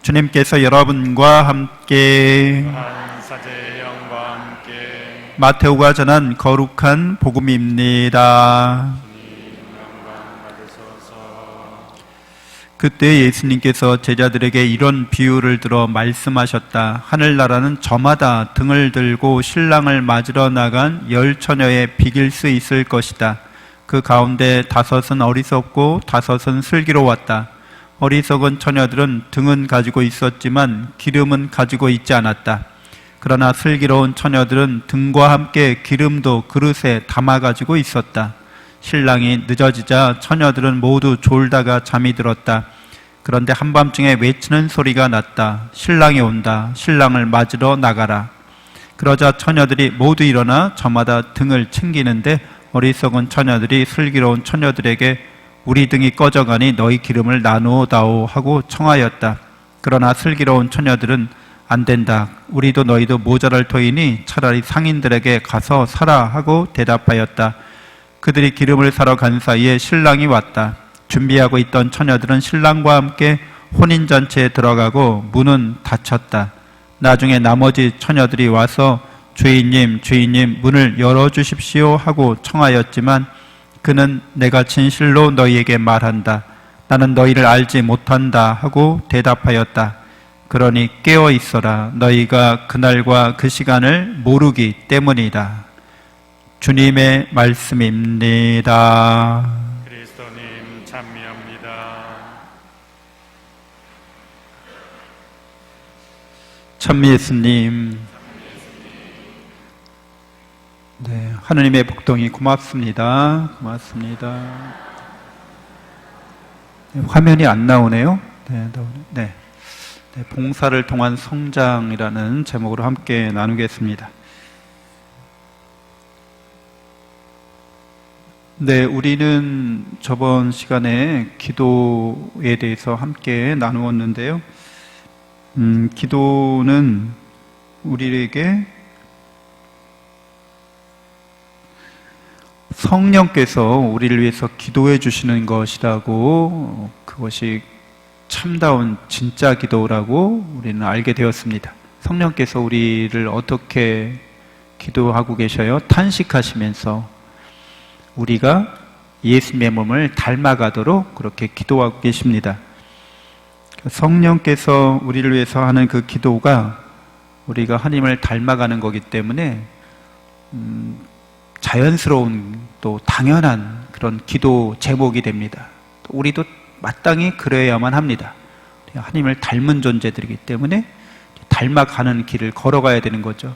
주님께서 여러분과 함께 사제의 영과 함께 마테오가 전한 거룩한 복음입니다. 주님 영광 받으소서. 그때 예수님께서 제자들에게 이런 비유를 들어 말씀하셨다. 하늘나라는 저마다 등을 들고 신랑을 맞으러 나간 10처녀에 비길 수 있을 것이다. 그 가운데 5은 어리석고 5은 슬기로웠다. 어리석은 처녀들은 등은 가지고 있었지만 기름은 가지고 있지 않았다. 그러나 슬기로운 처녀들은 등과 함께 기름도 그릇에 담아 가지고 있었다. 신랑이 늦어지자 처녀들은 모두 졸다가 잠이 들었다. 그런데 한밤중에 외치는 소리가 났다. 신랑이 온다. 신랑을 맞으러 나가라. 그러자 처녀들이 모두 일어나 저마다 등을 챙기는데 어리석은 처녀들이 슬기로운 처녀들에게 우리 등이 꺼져가니 너희 기름을 나누어다오 하고 청하였다. 그러나 슬기로운 처녀들은 안 된다. 우리도 너희도 모자랄 터이니 차라리 상인들에게 가서 사라 하고 대답하였다. 그들이 기름을 사러 간 사이에 신랑이 왔다. 준비하고 있던 처녀들은 신랑과 함께 혼인잔치에 들어가고 문은 닫혔다. 나중에 나머지 처녀들이 와서 주인님, 주인님 문을 열어주십시오 하고 청하였지만 그는 내가 진실로 너희에게 말한다. 나는 너희를 알지 못한다 하고 대답하였다. 그러니 깨어 있어라. 너희가 그날과 그 시간을 모르기 때문이다. 주님의 말씀입니다. 그리스도님 찬미합니다. 참 예수님, 네, 하느님의 복동이 고맙습니다. 고맙습니다. 네, 화면이 안 나오네요. 네, 봉사를 통한 성장이라는 제목으로 함께 나누겠습니다. 네, 우리는 저번 시간에 기도에 대해서 함께 나누었는데요. 기도는 우리에게 성령께서 우리를 위해서 기도해 주시는 것이라고, 그것이 참다운 진짜 기도라고 우리는 알게 되었습니다. 성령께서 우리를 어떻게 기도하고 계셔요? 탄식하시면서 우리가 예수님의 몸을 닮아가도록 그렇게 기도하고 계십니다. 성령께서 우리를 위해서 하는 그 기도가 우리가 하나님을 닮아가는 거기 때문에 자연스러운 또 당연한 그런 기도 제목이 됩니다. 우리도 마땅히 그래야만 합니다. 하나님을 닮은 존재들이기 때문에 닮아가는 길을 걸어가야 되는 거죠.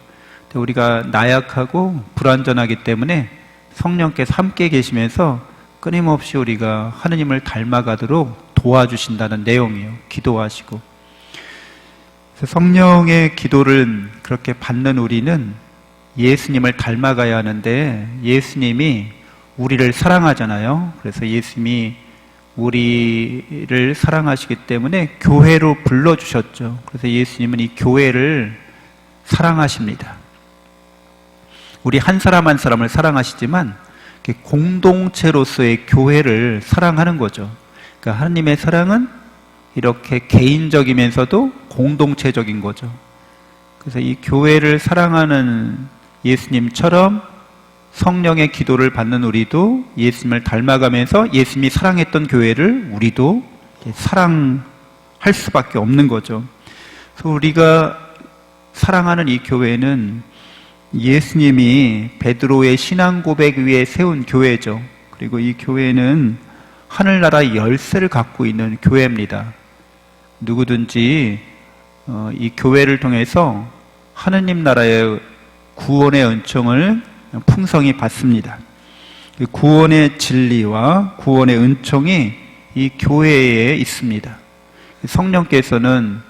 우리가 나약하고 불완전하기 때문에 성령께서 함께 계시면서 끊임없이 우리가 하나님을 닮아가도록 도와주신다는 내용이에요. 기도하시고. 그래서 성령의 기도를 그렇게 받는 우리는 예수님을 닮아가야 하는데, 예수님이 우리를 사랑하잖아요. 그래서 예수님이 우리를 사랑하시기 때문에 교회로 불러주셨죠. 그래서 예수님은 이 교회를 사랑하십니다. 우리 한 사람 한 사람을 사랑하시지만 공동체로서의 교회를 사랑하는 거죠. 그러니까 하나님의 사랑은 이렇게 개인적이면서도 공동체적인 거죠. 그래서 이 교회를 사랑하는 예수님처럼 성령의 기도를 받는 우리도 예수님을 닮아가면서 예수님이 사랑했던 교회를 우리도 사랑할 수밖에 없는 거죠. 그래서 우리가 사랑하는 이 교회는 예수님이 베드로의 신앙 고백 위에 세운 교회죠. 그리고 이 교회는 하늘나라 열쇠를 갖고 있는 교회입니다. 누구든지 이 교회를 통해서 하느님 나라의 구원의 은총을 풍성히 받습니다. 구원의 진리와 구원의 은총이 이 교회에 있습니다. 성령께서는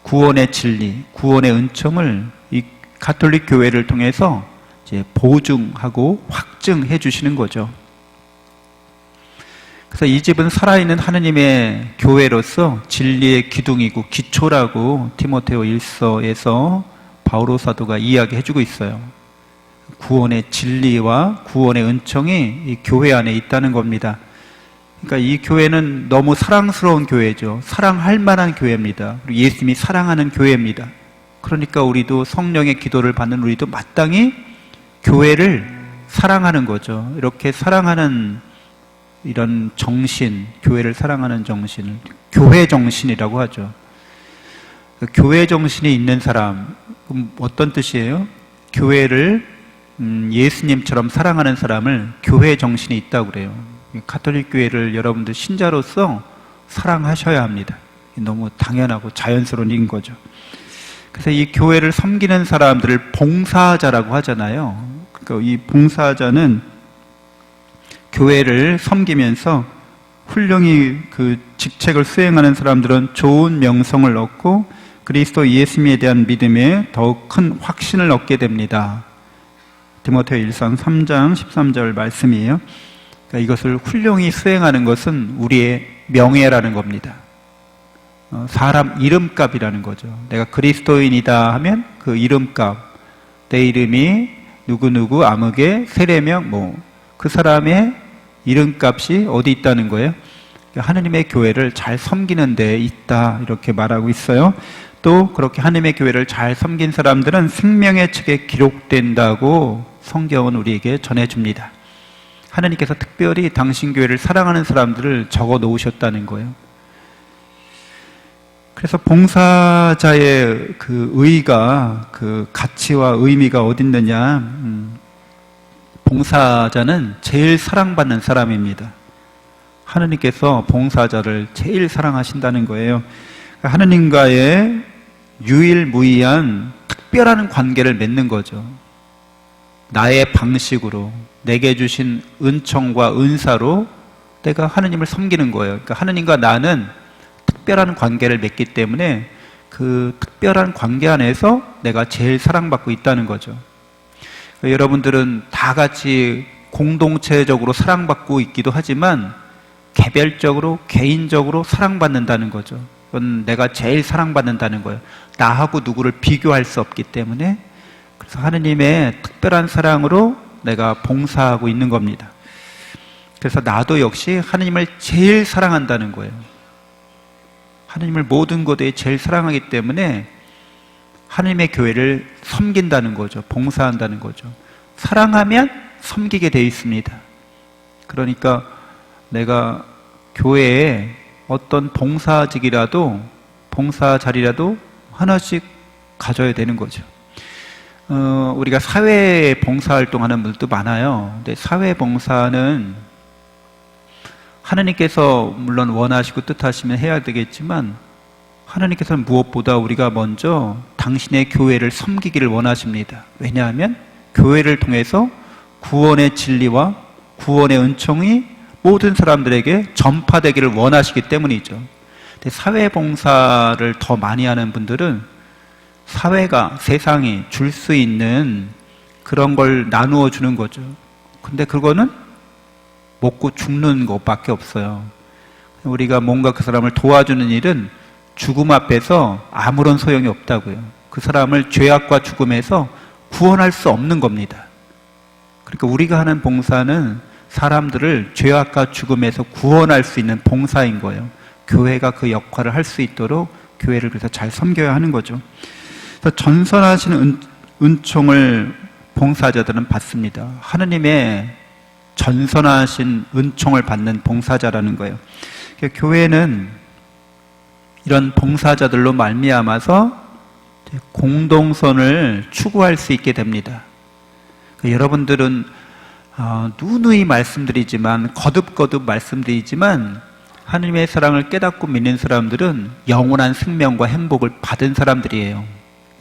구원의 진리, 구원의 은총을 이 가톨릭 교회를 통해서 이제 보증하고 확증해 주시는 거죠. 그래서 이 집은 살아있는 하느님의 교회로서 진리의 기둥이고 기초라고 디모데오 1서에서 바오로 사도가 이야기해 주고 있어요. 구원의 진리와 구원의 은총이 이 교회 안에 있다는 겁니다. 그러니까 이 교회는 너무 사랑스러운 교회죠. 사랑할 만한 교회입니다. 그리고 예수님이 사랑하는 교회입니다. 그러니까 우리도 성령의 기도를 받는 우리도 마땅히 교회를 사랑하는 거죠. 이렇게 사랑하는 이런 정신, 교회를 사랑하는 정신을 교회 정신이라고 하죠. 교회 정신이 있는 사람, 그럼 어떤 뜻이에요? 교회를 예수님처럼 사랑하는 사람을 교회 정신이 있다고 그래요. 가톨릭 교회를 여러분들 신자로서 사랑하셔야 합니다. 너무 당연하고 자연스러운 일인 거죠. 그래서 이 교회를 섬기는 사람들을 봉사자라고 하잖아요. 그러니까 이 봉사자는 교회를 섬기면서 훌륭히 그 직책을 수행하는 사람들은 좋은 명성을 얻고 그리스도 예수님에 대한 믿음에 더욱 큰 확신을 얻게 됩니다. 디모데 1서 3장 13절 말씀이에요. 그러니까 이것을 훌륭히 수행하는 것은 우리의 명예라는 겁니다. 사람 이름값이라는 거죠. 내가 그리스도인이다 하면 그 이름값, 내 이름이 누구누구 아무개 세례명 그 사람의 이름값이 어디 있다는 거예요? 하느님의 교회를 잘 섬기는 데 있다 이렇게 말하고 있어요. 또 그렇게 하느님의 교회를 잘 섬긴 사람들은 생명의 책에 기록된다고 성경은 우리에게 전해줍니다. 하느님께서 특별히 당신 교회를 사랑하는 사람들을 적어 놓으셨다는 거예요. 그래서 봉사자의 그 의의가, 그 가치와 의미가 어디 있느냐? 봉사자는 제일 사랑받는 사람입니다. 하느님께서 봉사자를 제일 사랑하신다는 거예요. 하느님과의 유일무이한 특별한 관계를 맺는 거죠. 나의 방식으로, 내게 주신 은총과 은사로 내가 하느님을 섬기는 거예요. 그러니까 하느님과 나는 특별한 관계를 맺기 때문에 그 특별한 관계 안에서 내가 제일 사랑받고 있다는 거죠. 그러니까 여러분들은 다 같이 공동체적으로 사랑받고 있기도 하지만 개별적으로, 개인적으로 사랑받는다는 거죠. 그건 내가 제일 사랑받는다는 거예요. 나하고 누구를 비교할 수 없기 때문에. 그래서 하느님의 특별한 사랑으로 내가 봉사하고 있는 겁니다. 그래서 나도 역시 하느님을 제일 사랑한다는 거예요. 하느님을 모든 것에 제일 사랑하기 때문에 하느님의 교회를 섬긴다는 거죠. 봉사한다는 거죠. 사랑하면 섬기게 돼 있습니다. 그러니까 내가 교회에 어떤 봉사직이라도, 봉사 자리라도 하나씩 가져야 되는 거죠. 우리가 사회 봉사활동하는 분들도 많아요. 근데 사회 봉사는 하나님께서 물론 원하시고 뜻하시면 해야 되겠지만 하나님께서는 무엇보다 우리가 먼저 당신의 교회를 섬기기를 원하십니다. 왜냐하면 교회를 통해서 구원의 진리와 구원의 은총이 모든 사람들에게 전파되기를 원하시기 때문이죠. 근데 사회 봉사를 더 많이 하는 분들은 사회가, 세상이 줄 수 있는 그런 걸 나누어 주는 거죠. 근데 그거는 먹고 죽는 것밖에 없어요. 우리가 뭔가 그 사람을 도와주는 일은 죽음 앞에서 아무런 소용이 없다고요. 그 사람을 죄악과 죽음에서 구원할 수 없는 겁니다. 그러니까 우리가 하는 봉사는 사람들을 죄악과 죽음에서 구원할 수 있는 봉사인 거예요. 교회가 그 역할을 할 수 있도록 교회를 그래서 잘 섬겨야 하는 거죠. 그래서 전선하신 은총을 봉사자들은 받습니다. 하느님의 전선하신 은총을 받는 봉사자라는 거예요. 그러니까 교회는 이런 봉사자들로 말미암아서 공동선을 추구할 수 있게 됩니다. 그러니까 여러분들은 누누이 말씀드리지만, 거듭거듭 말씀드리지만 하느님의 사랑을 깨닫고 믿는 사람들은 영원한 생명과 행복을 받은 사람들이에요.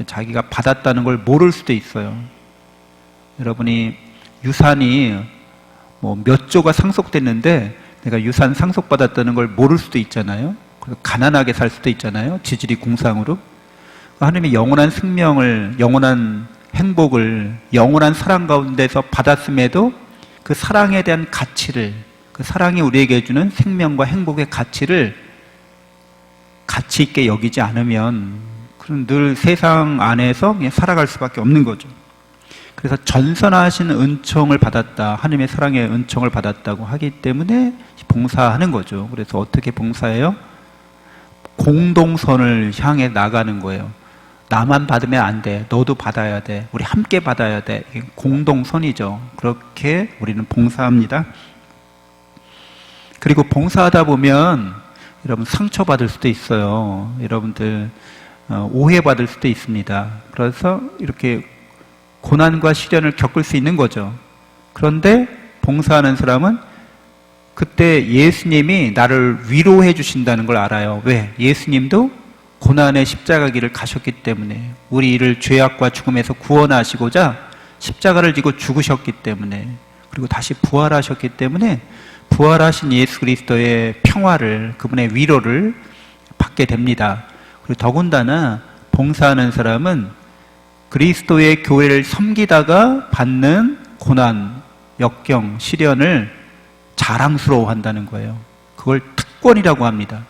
자기가 받았다는 걸 모를 수도 있어요. 여러분이 유산이 몇 조가 상속됐는데 내가 유산 상속받았다는 걸 모를 수도 있잖아요. 그래서 가난하게 살 수도 있잖아요. 지질이 궁상으로. 하나님이 영원한 생명을, 영원한 행복을, 영원한 사랑 가운데서 받았음에도 그 사랑에 대한 가치를, 그 사랑이 우리에게 주는 생명과 행복의 가치를 가치 있게 여기지 않으면 그럼 늘 세상 안에서 그냥 살아갈 수밖에 없는 거죠. 그래서 전선하신 은총을 받았다, 하나님의 사랑의 은총을 받았다고 하기 때문에 봉사하는 거죠. 그래서 어떻게 봉사해요? 공동선을 향해 나가는 거예요. 나만 받으면 안 돼, 너도 받아야 돼, 우리 함께 받아야 돼. 이게 공동선이죠. 그렇게 우리는 봉사합니다. 그리고 봉사하다 보면 여러분 상처받을 수도 있어요. 여러분들 오해받을 수도 있습니다. 그래서 이렇게 고난과 시련을 겪을 수 있는 거죠. 그런데 봉사하는 사람은 그때 예수님이 나를 위로해 주신다는 걸 알아요. 왜? 예수님도 고난의 십자가 길을 가셨기 때문에, 우리 이를 죄악과 죽음에서 구원하시고자 십자가를 지고 죽으셨기 때문에, 그리고 다시 부활하셨기 때문에 부활하신 예수 그리스도의 평화를, 그분의 위로를 받게 됩니다. 그리고 더군다나 봉사하는 사람은 그리스도의 교회를 섬기다가 받는 고난, 역경, 시련을 자랑스러워한다는 거예요. 그걸 특권이라고 합니다.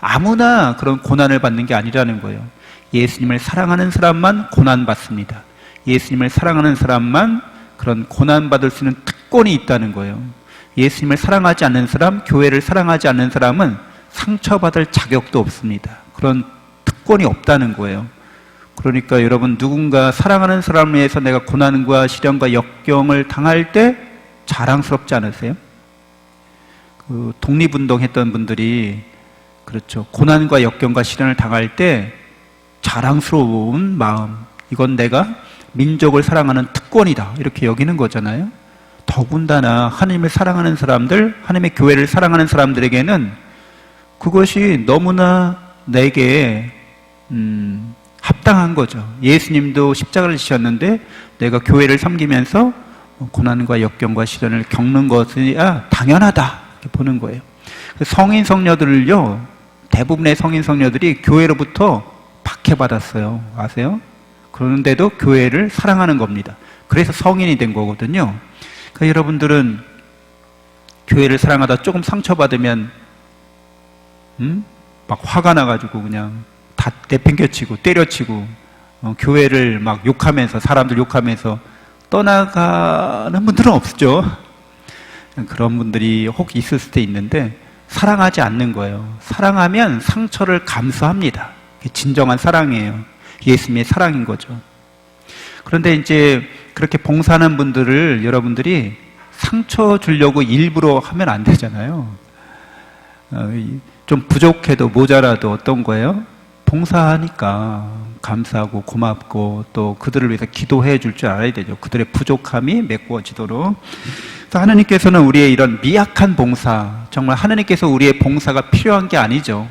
아무나 그런 고난을 받는 게 아니라는 거예요. 예수님을 사랑하는 사람만 고난받습니다. 예수님을 사랑하는 사람만 그런 고난받을 수 있는 특권이 있다는 거예요. 예수님을 사랑하지 않는 사람, 교회를 사랑하지 않는 사람은 상처받을 자격도 없습니다. 그런 특권이 없다는 거예요. 그러니까 여러분, 누군가 사랑하는 사람을 위해서 내가 고난과 시련과 역경을 당할 때 자랑스럽지 않으세요? 그 독립운동 했던 분들이, 그렇죠, 고난과 역경과 시련을 당할 때 자랑스러운 마음, 이건 내가 민족을 사랑하는 특권이다, 이렇게 여기는 거잖아요. 더군다나 하나님을 사랑하는 사람들, 하나님의 교회를 사랑하는 사람들에게는 그것이 너무나 내게 합당한 거죠. 예수님도 십자가를 지셨는데 내가 교회를 섬기면서 고난과 역경과 시련을 겪는 것이야 당연하다, 이렇게 보는 거예요. 성인 성녀들을요, 대부분의 성인 성녀들이 교회로부터 박해받았어요. 아세요? 그런데도 교회를 사랑하는 겁니다. 그래서 성인이 된 거거든요. 그러니까 여러분들은 교회를 사랑하다 조금 상처받으면 막 화가 나가지고 그냥 다 내팽개치고 때려치고 교회를 막 욕하면서, 사람들 욕하면서 떠나가는 분들은 없죠. 그런 분들이 혹 있을 수도 있는데 사랑하지 않는 거예요. 사랑하면 상처를 감수합니다. 그게 진정한 사랑이에요. 예수님의 사랑인 거죠. 그런데 이제 그렇게 봉사하는 분들을 여러분들이 상처 주려고 일부러 하면 안 되잖아요. 좀 부족해도 모자라도 어떤 거예요? 봉사하니까 감사하고 고맙고 또 그들을 위해서 기도해 줄 줄 알아야 되죠. 그들의 부족함이 메꾸어지도록. 그래서 하나님께서는 우리의 이런 미약한 봉사, 정말 하나님께서 우리의 봉사가 필요한 게 아니죠.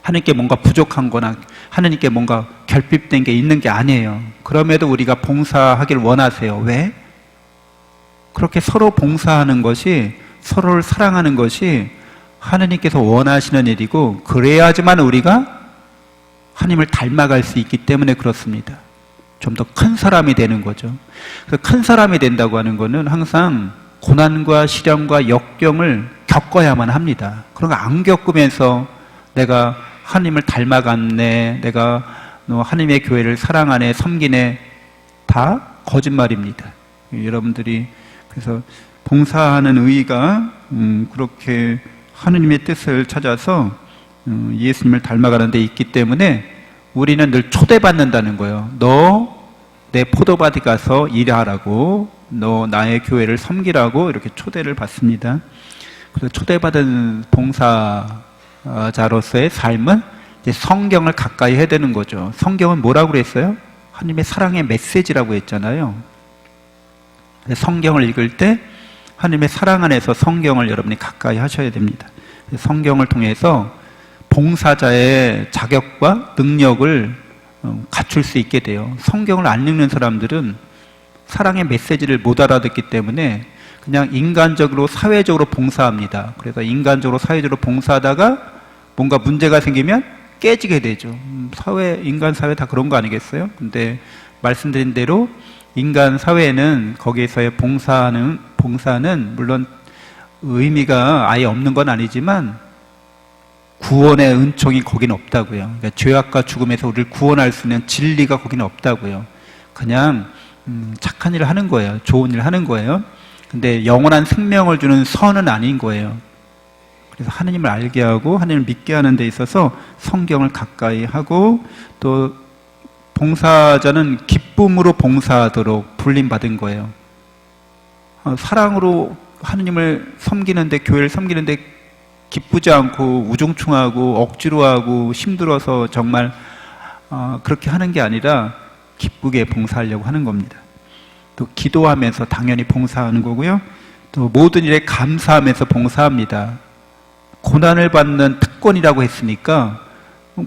하나님께 뭔가 부족한 거나 하나님께 뭔가 결핍된 게 있는 게 아니에요. 그럼에도 우리가 봉사하길 원하세요. 왜? 그렇게 서로 봉사하는 것이, 서로를 사랑하는 것이 하나님께서 원하시는 일이고, 그래야지만 우리가 하나님을 닮아갈 수 있기 때문에 그렇습니다. 좀 더 큰 사람이 되는 거죠. 그래서 큰 사람이 된다고 하는 것은 항상 고난과 시련과 역경을 겪어야만 합니다. 그런 거 안 겪으면서 내가 하나님을 닮아갔네, 내가 하나님의 교회를 사랑하네, 섬기네, 다 거짓말입니다. 여러분들이 그래서 봉사하는 의의가 그렇게 하느님의 뜻을 찾아서 예수님을 닮아가는 데 있기 때문에 우리는 늘 초대받는다는 거예요. 너 내 포도밭에 가서 일하라고, 너 나의 교회를 섬기라고 이렇게 초대를 받습니다. 그래서 초대받은 봉사자로서의 삶은 이제 성경을 가까이 해야 되는 거죠. 성경은 뭐라고 그랬어요? 하나님의 사랑의 메시지라고 했잖아요. 성경을 읽을 때 하나님의 사랑 안에서 성경을 여러분이 가까이 하셔야 됩니다. 성경을 통해서 봉사자의 자격과 능력을 갖출 수 있게 돼요. 성경을 안 읽는 사람들은 사랑의 메시지를 못 알아듣기 때문에 그냥 인간적으로, 사회적으로 봉사합니다. 그래서 인간적으로, 사회적으로 봉사하다가 뭔가 문제가 생기면 깨지게 되죠. 인간 사회 다 그런 거 아니겠어요? 근데 말씀드린 대로 인간 사회에는 거기에서의 봉사는 물론 의미가 아예 없는 건 아니지만 구원의 은총이 거긴 없다고요. 그러니까 죄악과 죽음에서 우리를 구원할 수 있는 진리가 거긴 없다고요. 그냥 착한 일을 하는 거예요. 좋은 일을 하는 거예요. 근데 영원한 생명을 주는 선은 아닌 거예요. 그래서 하느님을 알게 하고 하느님을 믿게 하는 데 있어서 성경을 가까이 하고, 또 봉사자는 기쁨으로 봉사하도록 불림받은 거예요. 사랑으로 하느님을 섬기는데, 교회를 섬기는데 기쁘지 않고 우중충하고 억지로 하고 힘들어서 정말 그렇게 하는 게 아니라 기쁘게 봉사하려고 하는 겁니다. 또 기도하면서 당연히 봉사하는 거고요. 또 모든 일에 감사하면서 봉사합니다. 고난을 받는 특권이라고 했으니까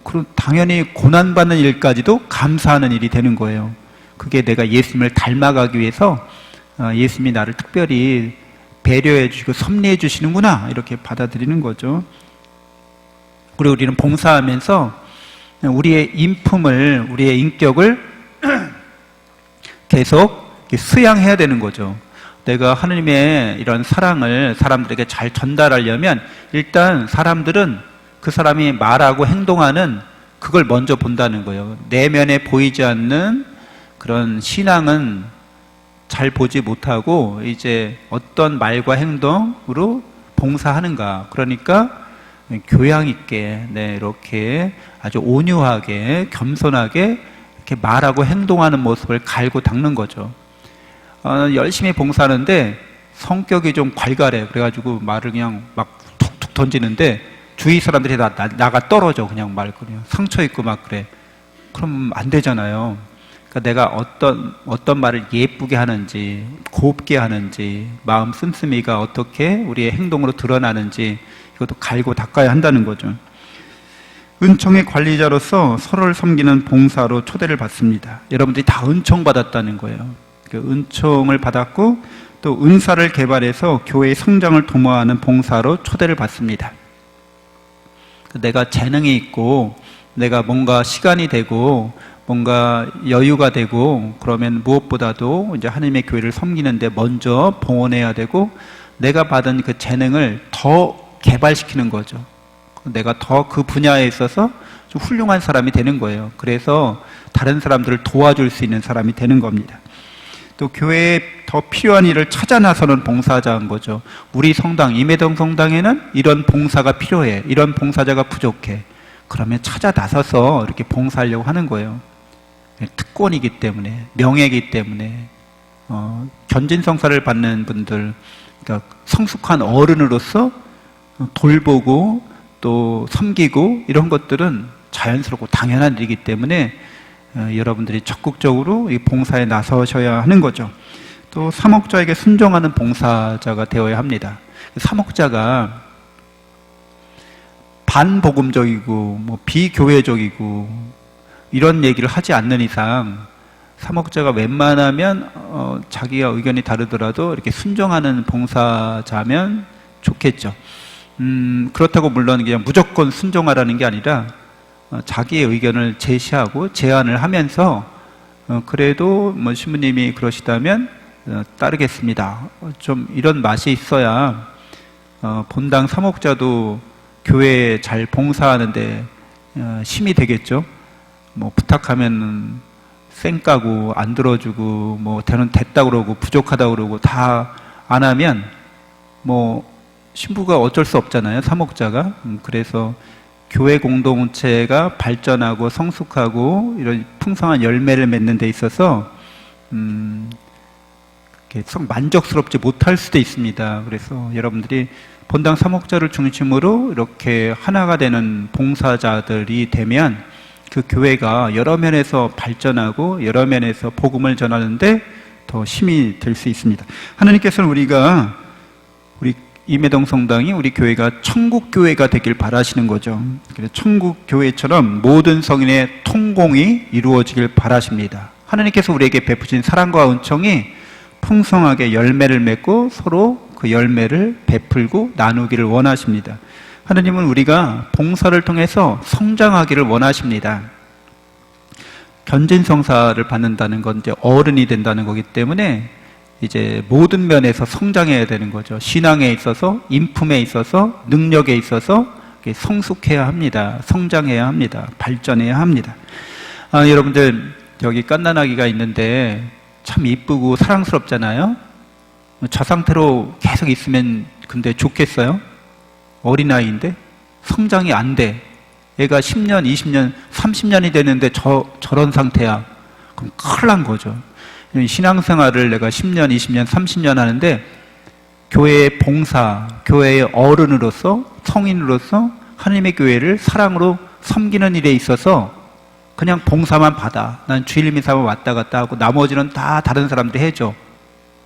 그럼 당연히 고난받는 일까지도 감사하는 일이 되는 거예요. 그게 내가 예수님을 닮아가기 위해서 예수님이 나를 특별히 배려해 주시고 섭리해 주시는구나, 이렇게 받아들이는 거죠. 그리고 우리는 봉사하면서 우리의 인품을, 우리의 인격을 계속 수양해야 되는 거죠. 내가 하느님의 이런 사랑을 사람들에게 잘 전달하려면 일단 사람들은 그 사람이 말하고 행동하는 그걸 먼저 본다는 거예요. 내면에 보이지 않는 그런 신앙은 잘 보지 못하고 이제 어떤 말과 행동으로 봉사하는가. 그러니까 교양 있게, 이렇게 아주 온유하게, 겸손하게 이렇게 말하고 행동하는 모습을 갈고 닦는 거죠. 열심히 봉사하는데 성격이 좀 괄괄해. 그래가지고 말을 그냥 막 툭툭 던지는데 주위 사람들이 나가 떨어져. 그냥 그냥 상처 있고 막 그래. 그럼 안 되잖아요. 그러니까 내가 어떤 말을 예쁘게 하는지, 곱게 하는지, 마음 씀씀이가 어떻게 우리의 행동으로 드러나는지 이것도 갈고 닦아야 한다는 거죠. 은총의 관리자로서 서로를 섬기는 봉사로 초대를 받습니다. 여러분들이 다 은총 받았다는 거예요. 그 은총을 받았고 또 은사를 개발해서 교회의 성장을 도모하는 봉사로 초대를 받습니다. 내가 재능이 있고 내가 뭔가 시간이 되고 뭔가 여유가 되고 그러면 무엇보다도 이제 하나님의 교회를 섬기는데 먼저 봉헌해야 되고, 내가 받은 그 재능을 더 개발시키는 거죠. 내가 더 그 분야에 있어서 좀 훌륭한 사람이 되는 거예요. 그래서 다른 사람들을 도와줄 수 있는 사람이 되는 겁니다. 또 교회에 더 필요한 일을 찾아 나서는 봉사자인 거죠. 우리 성당, 임혜동 성당에는 이런 봉사가 필요해. 이런 봉사자가 부족해. 그러면 찾아 나서서 이렇게 봉사하려고 하는 거예요. 특권이기 때문에, 명예이기 때문에, 견진성사를 받는 분들, 그러니까 성숙한 어른으로서 돌보고 또 섬기고 이런 것들은 자연스럽고 당연한 일이기 때문에 여러분들이 적극적으로 이 봉사에 나서셔야 하는 거죠. 또 사목자에게 순종하는 봉사자가 되어야 합니다. 사목자가 반복음적이고 비교회적이고 이런 얘기를 하지 않는 이상 사목자가 웬만하면 자기가 의견이 다르더라도 이렇게 순종하는 봉사자면 좋겠죠. 그렇다고 물론 그냥 무조건 순종하라는 게 아니라 자기의 의견을 제시하고 제안을 하면서 그래도 신부님이 그러시다면 따르겠습니다. 좀 이런 맛이 있어야 본당 사목자도 교회에 잘 봉사하는데 힘이 되겠죠. 부탁하면 쌩까고 안 들어주고 대는 됐다 그러고 부족하다 그러고 다 안 하면 신부가 어쩔 수 없잖아요. 사목자가. 그래서 교회 공동체가 발전하고 성숙하고 이런 풍성한 열매를 맺는 데 있어서 만족스럽지 못할 수도 있습니다. 그래서 여러분들이 본당 사목자를 중심으로 이렇게 하나가 되는 봉사자들이 되면 그 교회가 여러 면에서 발전하고 여러 면에서 복음을 전하는데 더 힘이 될 수 있습니다. 하나님께서는 우리 임혜동 성당이 우리 교회가 천국교회가 되길 바라시는 거죠. 그래서 천국교회처럼 모든 성인의 통공이 이루어지길 바라십니다. 하나님께서 우리에게 베푸신 사랑과 은총이 풍성하게 열매를 맺고 서로 그 열매를 베풀고 나누기를 원하십니다. 하나님은 우리가 봉사를 통해서 성장하기를 원하십니다. 견진성사를 받는다는 건 이제 어른이 된다는 거기 때문에 이제 모든 면에서 성장해야 되는 거죠. 신앙에 있어서, 인품에 있어서, 능력에 있어서 성숙해야 합니다. 성장해야 합니다. 발전해야 합니다. 여러분들 여기 깐난아기가 있는데 참 이쁘고 사랑스럽잖아요. 저 상태로 계속 있으면 근데 좋겠어요? 어린아이인데 성장이 안 돼. 얘가 10년, 20년, 30년이 되는데 저런 상태야. 그럼 큰일 난 거죠. 신앙생활을 내가 10년, 20년, 30년 하는데 교회의 봉사, 교회의 어른으로서, 성인으로서 하나님의 교회를 사랑으로 섬기는 일에 있어서 그냥 봉사만 받아. 난 주일 미사만 왔다 갔다 하고 나머지는 다 다른 사람들이 해줘.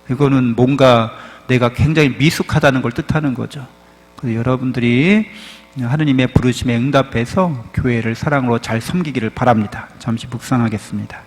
이거는 뭔가 내가 굉장히 미숙하다는 걸 뜻하는 거죠. 그래서 여러분들이 하느님의 부르심에 응답해서 교회를 사랑으로 잘 섬기기를 바랍니다. 잠시 묵상하겠습니다.